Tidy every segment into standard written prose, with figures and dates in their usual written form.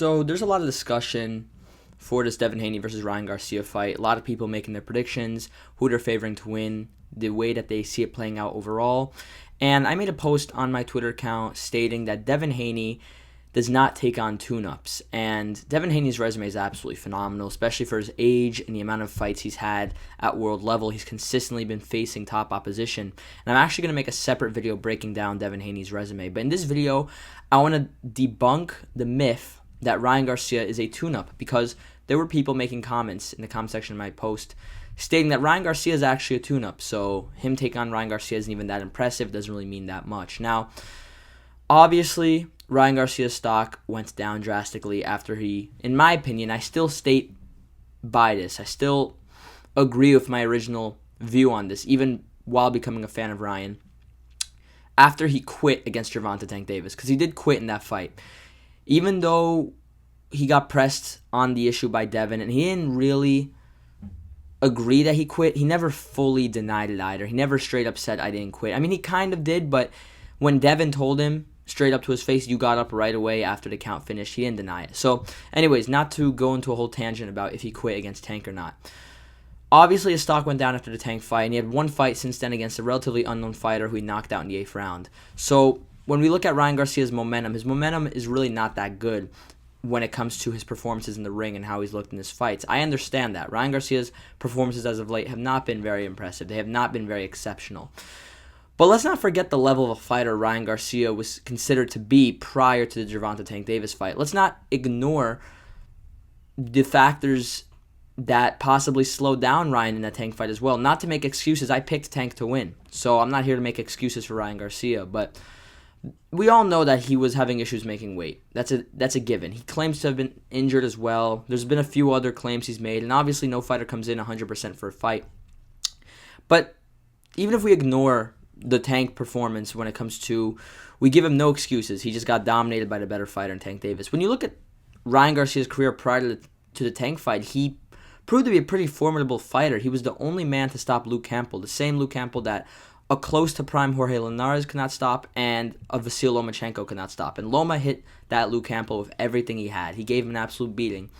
So there's a lot of discussion for this Devin Haney versus Ryan Garcia fight. A lot of people making their predictions, who they're favoring to win, the way that they see it playing out overall. And I made a post on my Twitter account stating that Devin Haney does not take on tuneups. And Devin Haney's resume is absolutely phenomenal, especially for his age and the amount of fights he's had at world level. He's consistently been facing top opposition. And I'm actually going to make a separate video breaking down Devin Haney's resume. But in this video, I want to debunk the myth that Ryan Garcia is a tuneup, because there were people making comments in the comment section of my post stating that Ryan Garcia is actually a tuneup. So him taking on Ryan Garcia isn't even that impressive, doesn't really mean that much. Now, obviously, Ryan Garcia's stock went down drastically after he, in my opinion, I still state by this. I still agree with my original view on this, even while becoming a fan of Ryan, after he quit against Gervonta Tank Davis, because he did quit in that fight. Even though he got pressed on the issue by Devin, and he didn't really agree that he quit, he never fully denied it either. He never straight up said, I didn't quit. I mean, he kind of did, but when Devin told him straight up to his face, you got up right away after the count finished, he didn't deny it. So, anyways, not to go into a whole tangent about if he quit against Tank or not. Obviously, his stock went down after the Tank fight, and he had one fight since then against a relatively unknown fighter who he knocked out in the 8th round. So, when we look at Ryan Garcia's momentum, his momentum is really not that good when it comes to his performances in the ring and how he's looked in his fights. I understand that. Ryan Garcia's performances as of late have not been very impressive. They have not been very exceptional. But let's not forget the level of a fighter Ryan Garcia was considered to be prior to the Gervonta Tank Davis fight. Let's not ignore the factors that possibly slowed down Ryan in that Tank fight as well. Not to make excuses, I picked Tank to win. So I'm not here to make excuses for Ryan Garcia, but we all know that he was having issues making weight. That's a given. He claims to have been injured as well. There's been a few other claims he's made, and obviously no fighter comes in 100% for a fight. But even if we ignore the Tank performance when it comes to, we give him no excuses. He just got dominated by the better fighter in Tank Davis. When you look at Ryan Garcia's career prior to the Tank fight, he proved to be a pretty formidable fighter. He was the only man to stop Luke Campbell, the same Luke Campbell that a close to prime Jorge Linares could not stop, and a Vasil Lomachenko could not stop. And Loma hit that Luke Campbell with everything he had. He gave him an absolute beating,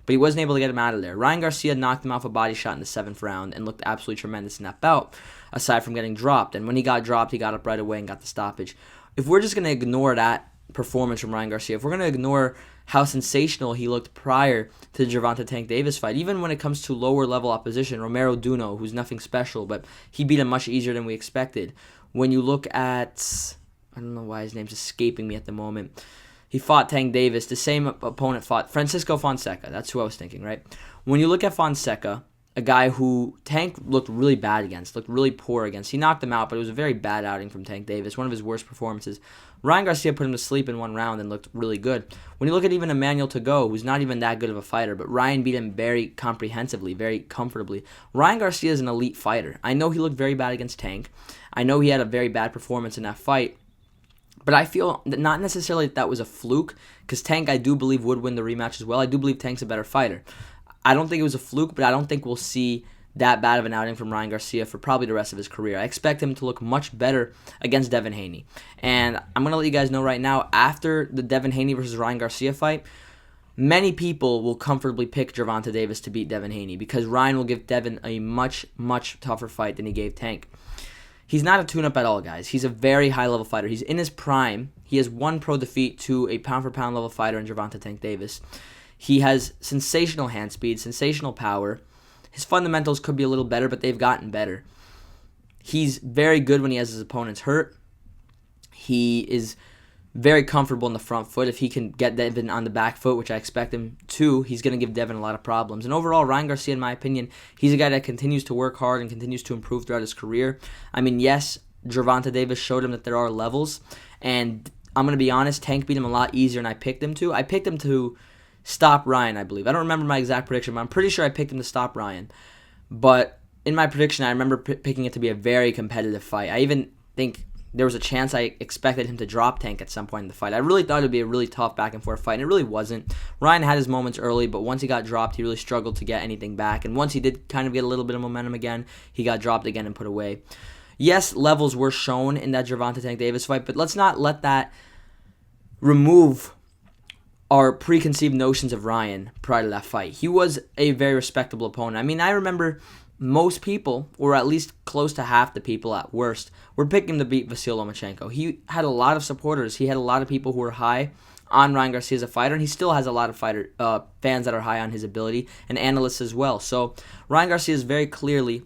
but he wasn't able to get him out of there. Ryan Garcia knocked him off a body shot in the 7th round and looked absolutely tremendous in that bout, aside from getting dropped. And when he got dropped, he got up right away and got the stoppage. If we're just going to ignore that performance from Ryan Garcia, if we're going to ignore how sensational he looked prior to the Gervonta Tank Davis fight, even when it comes to lower level opposition, Romero Duno, who's nothing special, but he beat him much easier than we expected. When you look at, I don't know why his name's escaping me at the moment, he fought Tank Davis, the same opponent fought Francisco Fonseca. That's who I was thinking, right? When you look at Fonseca, a guy who Tank looked really bad against, looked really poor against. He knocked him out, but it was a very bad outing from Tank Davis, one of his worst performances. Ryan Garcia put him to sleep in one round and looked really good. When you look at even Emmanuel Tagoe, who's not even that good of a fighter, but Ryan beat him very comprehensively, very comfortably. Ryan Garcia is an elite fighter. I know he looked very bad against Tank. I know he had a very bad performance in that fight. But I feel that not necessarily that was a fluke, because Tank, I do believe, would win the rematch as well. I do believe Tank's a better fighter. I don't think it was a fluke, but I don't think we'll see that bad of an outing from Ryan Garcia for probably the rest of his career. I expect him to look much better against Devin Haney. And I'm going to let you guys know right now, after the Devin Haney versus Ryan Garcia fight, many people will comfortably pick Gervonta Davis to beat Devin Haney, because Ryan will give Devin a much, much tougher fight than he gave Tank. He's not a tune-up at all, guys. He's a very high-level fighter. He's in his prime. He has one pro defeat to a pound-for-pound level fighter in Gervonta Tank Davis. He has sensational hand speed, sensational power. His fundamentals could be a little better, but they've gotten better. He's very good when he has his opponents hurt. He is very comfortable in the front foot. If he can get Devin on the back foot, which I expect him to, he's going to give Devin a lot of problems. And overall, Ryan Garcia, in my opinion, he's a guy that continues to work hard and continues to improve throughout his career. I mean, yes, Gervonta Davis showed him that there are levels. And I'm going to be honest, Tank beat him a lot easier than I picked him to. I picked him to stop Ryan, I believe. I don't remember my exact prediction, but I'm pretty sure I picked him to stop Ryan. But in my prediction, I remember picking it to be a very competitive fight. I even think there was a chance I expected him to drop Tank at some point in the fight. I really thought it would be a really tough back-and-forth fight, and it really wasn't. Ryan had his moments early, but once he got dropped, he really struggled to get anything back. And once he did kind of get a little bit of momentum again, he got dropped again and put away. Yes, levels were shown in that Gervonta Tank Davis fight, but let's not let that remove our preconceived notions of Ryan prior to that fight. He was a very respectable opponent. I mean, I remember most people, or at least close to half the people at worst, were picking him to beat Vasyl Lomachenko. He had a lot of supporters. He had a lot of people who were high on Ryan Garcia as a fighter, and he still has a lot of fans that are high on his ability, and analysts as well. So Ryan Garcia is very clearly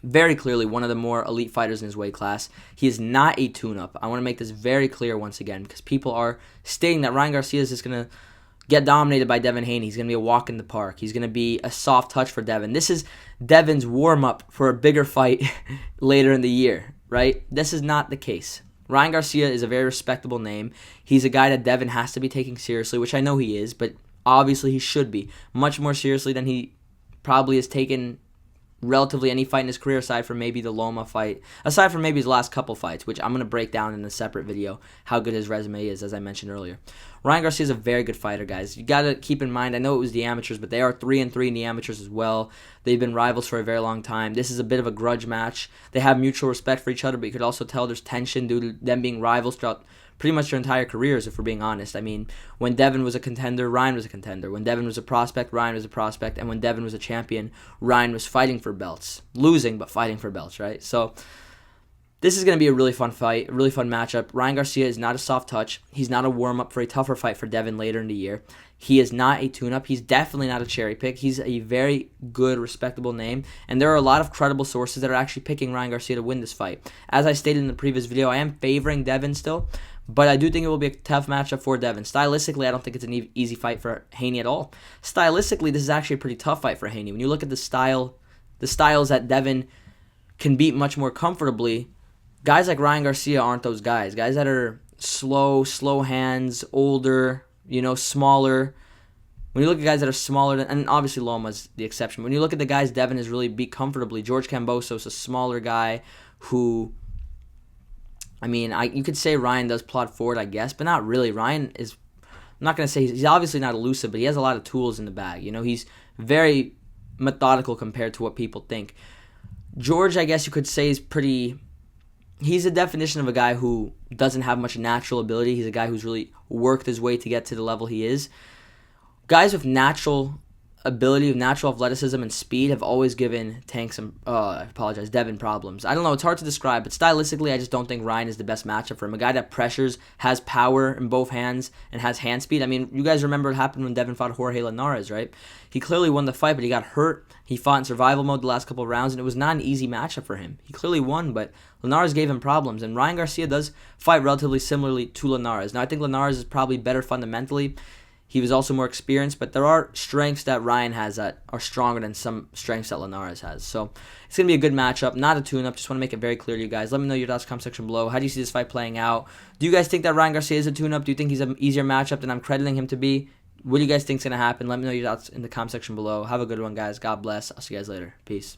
one of the more elite fighters in his weight class. He is not a tune-up. I want to make this very clear once again, because people are stating that Ryan Garcia is just going to get dominated by Devin Haney. He's going to be a walk in the park. He's going to be a soft touch for Devin. This is Devin's warm-up for a bigger fight later in the year, right? This is not the case. Ryan Garcia is a very respectable name. He's a guy that Devin has to be taking seriously, which I know he is, but obviously he should be. Much more seriously than he probably has taken relatively any fight in his career, aside from maybe the Loma fight, aside from maybe his last couple fights, which I'm going to break down in a separate video how good his resume is, as I mentioned earlier. Ryan Garcia is a very good fighter, guys. You got to keep in mind, I know it was the amateurs, but they are 3-3 in the amateurs as well. They've been rivals for a very long time. This is a bit of a grudge match. They have mutual respect for each other, but you could also tell there's tension due to them being rivals throughout pretty much their entire careers, if we're being honest. I mean, when Devin was a contender, Ryan was a contender. When Devin was a prospect, Ryan was a prospect. And when Devin was a champion, Ryan was fighting for belts. Losing, but fighting for belts, right? So this is going to be a really fun fight, a really fun matchup. Ryan Garcia is not a soft touch. He's not a warm-up for a tougher fight for Devin later in the year. He is not a tune-up. He's definitely not a cherry pick. He's a very good, respectable name. And there are a lot of credible sources that are actually picking Ryan Garcia to win this fight. As I stated in the previous video, I am favoring Devin still, but I do think it will be a tough matchup for Devin. Stylistically, I don't think it's an easy fight for Haney at all. Stylistically, this is actually a pretty tough fight for Haney. When you look at the styles that Devin can beat much more comfortably, guys like Ryan Garcia aren't those guys. Guys that are slow hands, older, smaller. When you look at guys that are smaller, and obviously Loma's the exception. When you look at the guys Devin has really beat comfortably, George Kambosos, a smaller guy who, I mean, you could say Ryan does plot forward, I guess, but not really. Ryan is, I'm not going to say, he's obviously not elusive, but he has a lot of tools in the bag. He's very methodical compared to what people think. George, I guess you could say, he's a definition of a guy who doesn't have much natural ability. He's a guy who's really worked his way to get to the level he is. Guys with natural ability, with natural athleticism and speed have always given Devin problems. I don't know, it's hard to describe, but stylistically, I just don't think Ryan is the best matchup for him. A guy that pressures, has power in both hands, and has hand speed. I mean, you guys remember what happened when Devin fought Jorge Linares, right? He clearly won the fight, but he got hurt. He fought in survival mode the last couple of rounds, and it was not an easy matchup for him. He clearly won, but Linares gave him problems, and Ryan Garcia does fight relatively similarly to Linares. Now, I think Linares is probably better fundamentally. He was also more experienced, but there are strengths that Ryan has that are stronger than some strengths that Linares has. So it's going to be a good matchup, not a tune-up. Just want to make it very clear to you guys. Let me know your thoughts in the comment section below. How do you see this fight playing out? Do you guys think that Ryan Garcia is a tune-up? Do you think he's an easier matchup than I'm crediting him to be? What do you guys think is going to happen? Let me know your thoughts in the comment section below. Have a good one, guys. God bless. I'll see you guys later. Peace.